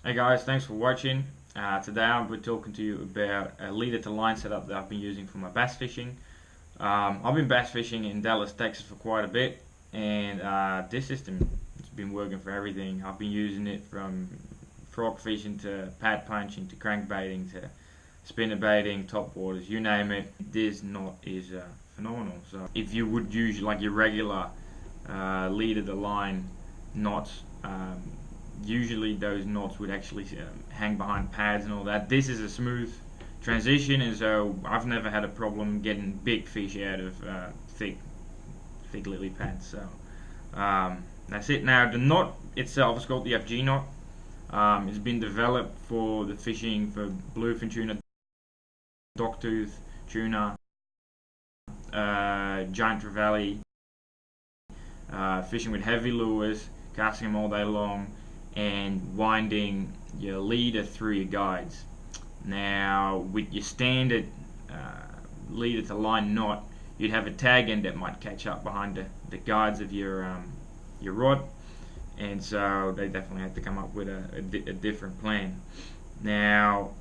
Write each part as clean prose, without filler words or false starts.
Hey guys, thanks for watching. Today I'll be talking to you about a leader to line setup that I've been using for my bass fishing. I've been bass fishing in Dallas, Texas for quite a bit, and this system has been working for everything. I've been using it from frog fishing to pad punching to crankbaiting to spinner baiting, top waters, you name it. This knot is phenomenal. So if you would use like your regular leader to line knots, usually those knots would actually hang behind pads and all that. This is a smooth transition, and so I've never had a problem getting big fish out of thick lily pads. So that's it. Now the knot itself is called the FG knot. It's been developed for the fishing for bluefin tuna, dogtooth tuna, giant trevally, fishing with heavy lures, casting them all day long, and winding your leader through your guides. Now with your standard leader to line knot, you'd have a tag end that might catch up behind the guides of your rod, and so they definitely had to come up with a different plan. Now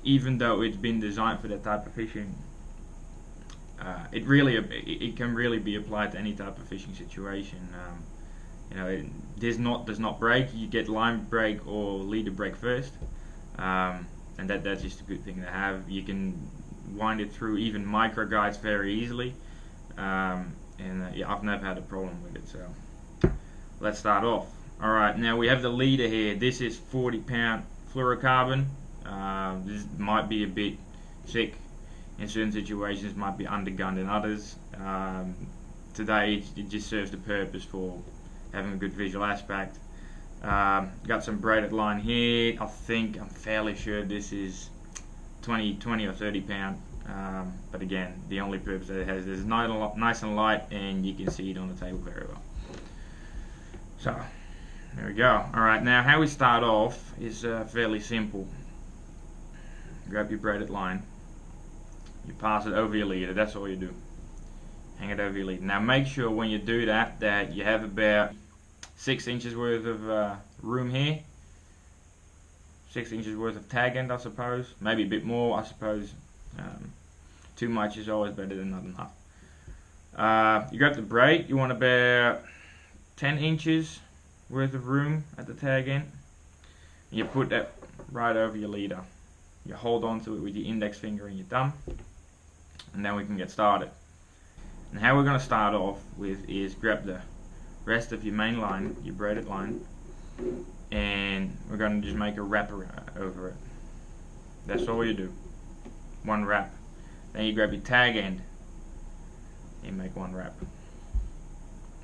even though it's been designed for that type of fishing, it can really be applied to any type of fishing situation. This knot does not break. You get line break or leader break first, and that's just a good thing to have. You can wind it through even micro guides very easily, yeah, I've never had a problem with it. So let's start off. Alright, now we have the leader here. This is 40-pound fluorocarbon. This might be a bit thick in certain situations, might be undergunned in others. Today it just serves the purpose for having a good visual aspect. Got some braided line here. I'm fairly sure this is 20 or 30 pound, but again, the only purpose that it has is nice and light, and you can see it on the table very well. So there we go. Alright, now how we start off is fairly simple. Grab your braided line, you pass it over your leader. That's all you do. Hang it over your leader. Now make sure when you do that you have about 6 inches worth of room here. 6 inches worth of tag end, I suppose. Maybe a bit more, I suppose. Too much is always better than not enough. You grab the braid. You want about 10 inches worth of room at the tag end. You put that right over your leader. You hold on to it with your index finger and your thumb, and then we can get started. And how we're going to start off with is grab the rest of your main line, your braided line, and we're going to just make a wrap over it. That's all you do. One wrap. Then you grab your tag end and make one wrap.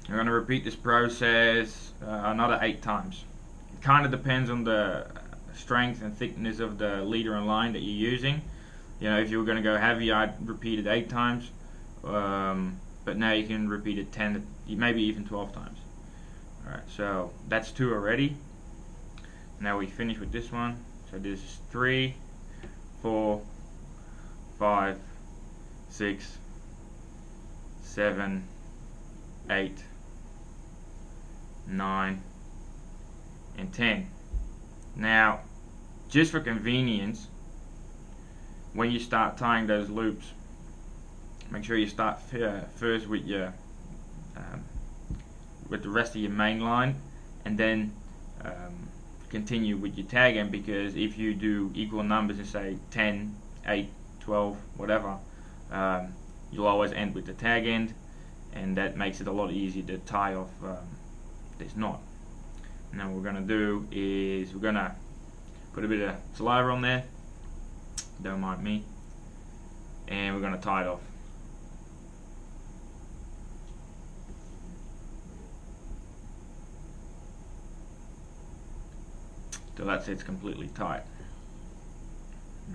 We're going to repeat this process another 8 times. It kind of depends on the strength and thickness of the leader and line that you're using. If you were going to go heavy, I'd repeat it 8 times, but now you can repeat it 10, maybe even 12 times. Alright, so that's 2 already. Now we finish with this one. So this is 3, 4, 5, 6, 7, 8, 9, and 10. Now, just for convenience, when you start tying those loops, make sure you start first with your with the rest of your main line, and then continue with your tag end, because if you do equal numbers and say 10, 8, 12, whatever, you'll always end with the tag end, and that makes it a lot easier to tie off this knot. Now what we're going to do is we're going to put a bit of saliva on there, don't mind me, and we're going to tie it off. So that's it's completely tight.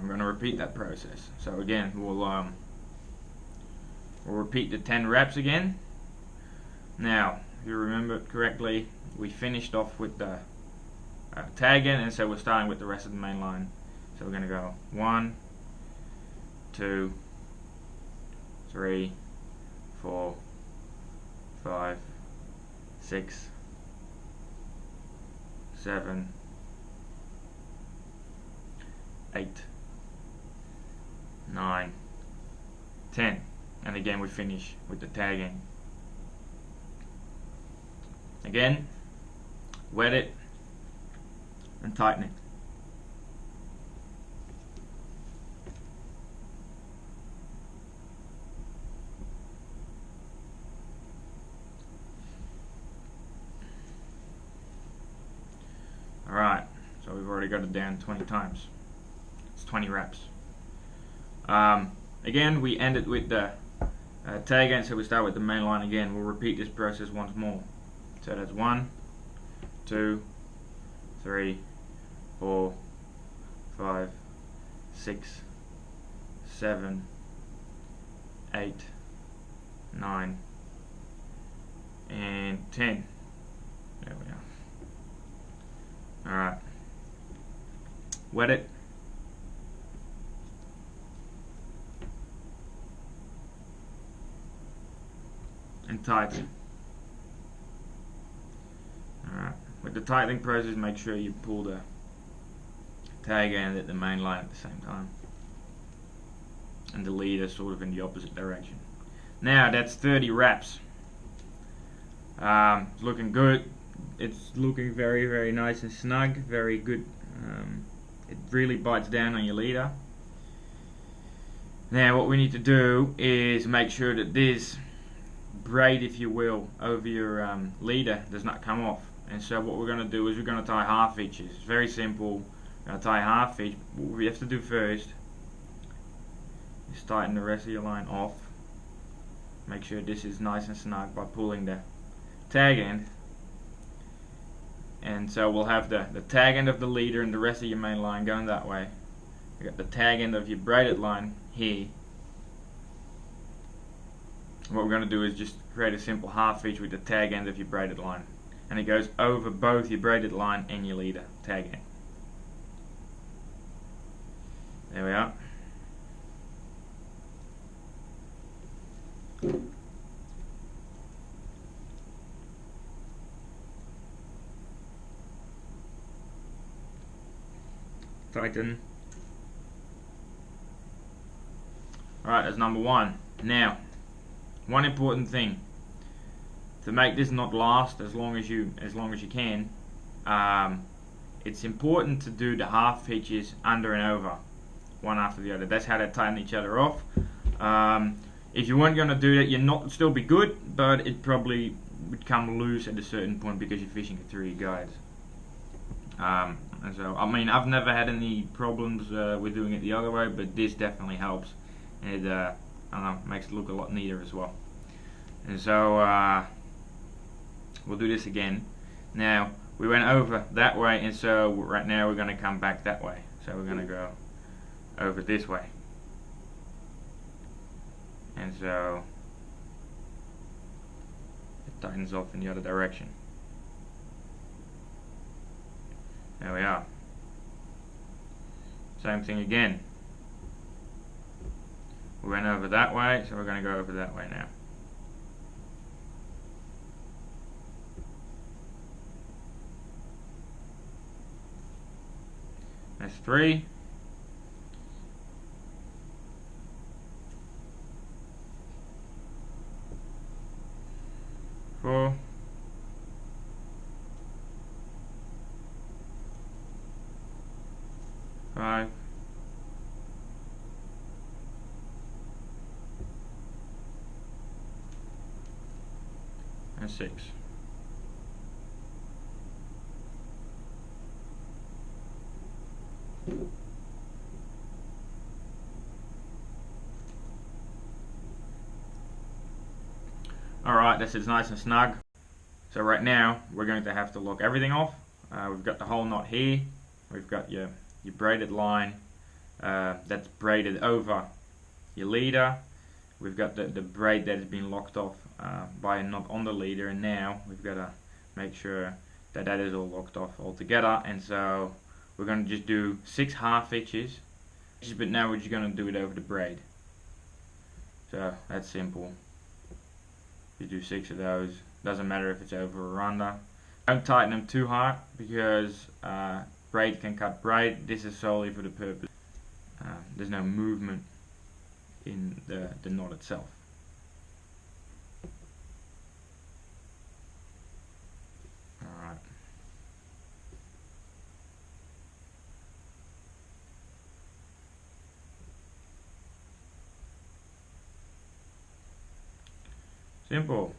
I'm going to repeat that process. So again, we'll repeat the 10 wraps again. Now, if you remember correctly, we finished off with the tag end, and so we're starting with the rest of the main line. So we're going to go 1, 2, 3, 4, 5, 6, 7, 8, 9, 10, and again we finish with the tagging. Again, wet it and tighten it. Alright, so we've already got it down 20 times. It's 20 wraps. Again, we end it with the tag end, so we start with the main line again. We'll repeat this process once more. So that's 1, 2, 3, 4, 5, 6, 7, 8, 9, and 10. There we are. Alright. Wet it. And tighten. Alright. With the tightening process, make sure you pull the tag end at the main line at the same time. And the leader sort of in the opposite direction. Now that's 30 wraps. It's looking good. It's looking very, very nice and snug, very good. It really bites down on your leader. Now what we need to do is make sure that this braid, if you will, over your leader does not come off. And so what we're going to do is we're going to tie half hitches. It's very simple. We're going to tie half hitch. What we have to do first is tighten the rest of your line off. Make sure this is nice and snug by pulling the tag end. And so we'll have the tag end of the leader and the rest of your main line going that way. You got the tag end of your braided line here. What we're going to do is just create a simple half hitch with the tag end of your braided line, and it goes over both your braided line and your leader tag end. There we are. Tighten. Alright, that's number 1. Now, one important thing to make this not last as long as you can, it's important to do the half hitches under and over, one after the other. That's how they tighten each other off. If you weren't going to do that, you'd not still be good, but it probably would come loose at a certain point because you're fishing it through your guides. And so, I mean, I've never had any problems with doing it the other way, but this definitely helps. And it, I don't know, makes it look a lot neater as well. And so, we'll do this again. Now, we went over that way, and so right now we're going to come back that way. So we're going to go over this way. And so, it tightens off in the other direction. There we are. Same thing again. We went over that way, so we're going to go over that way now. That's 3. Four. 5. 6. Alright, this is nice and snug. So right now we're going to have to lock everything off. We've got the whole knot here. We've got your braided line that's braided over your leader. We've got the braid that has been locked off by a knot on the leader, and now we've got to make sure that that is all locked off all together. And so we're going to just do 6 half hitches, but now we're just going to do it over the braid. So that's simple. You do 6 of those. Doesn't matter if it's over or under. Don't tighten them too hard because braid can cut braid. This is solely for the purpose. There's no movement in the knot itself. Alright. Simple.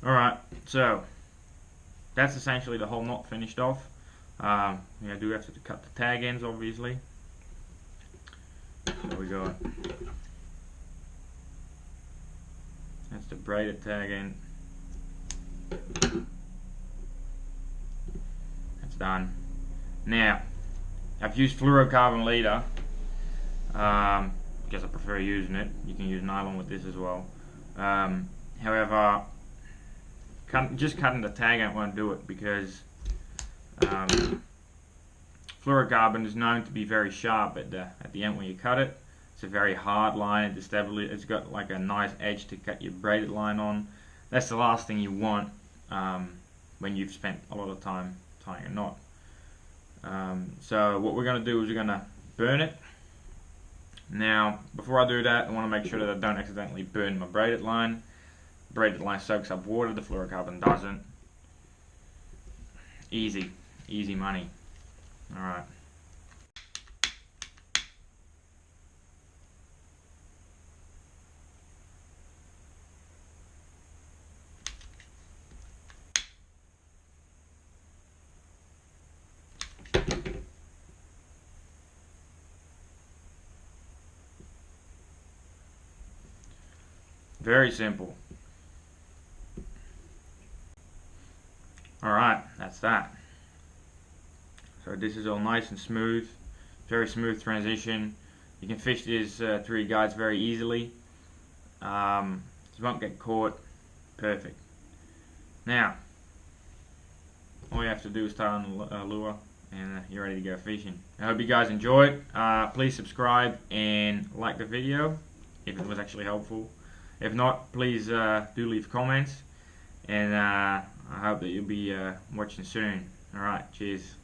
Alright, so that's essentially the whole knot finished off. I do have to cut the tag ends, obviously. So we got, that's the braided tag end. That's done. Now, I've used fluorocarbon leader because I prefer using it. You can use nylon with this as well. However, just cutting the tag end won't do it because fluorocarbon is known to be very sharp at the end when you cut it. It's a very hard line. It's got like a nice edge to cut your braided line on. That's the last thing you want when you've spent a lot of time tying a knot. So what we're going to do is we're going to burn it. Now, before I do that, I want to make sure that I don't accidentally burn my braided line. Braided line soaks up water, the fluorocarbon doesn't. Easy money. Alright. Very simple. Alright, that's that. So this is all nice and smooth, very smooth transition. You can fish this through your guides very easily. You won't get caught. Perfect. Now, all you have to do is tie on the lure and you're ready to go fishing. I hope you guys enjoyed. Please subscribe and like the video if it was actually helpful. If not, please do leave comments, and I hope that you'll be watching soon. Alright, cheers.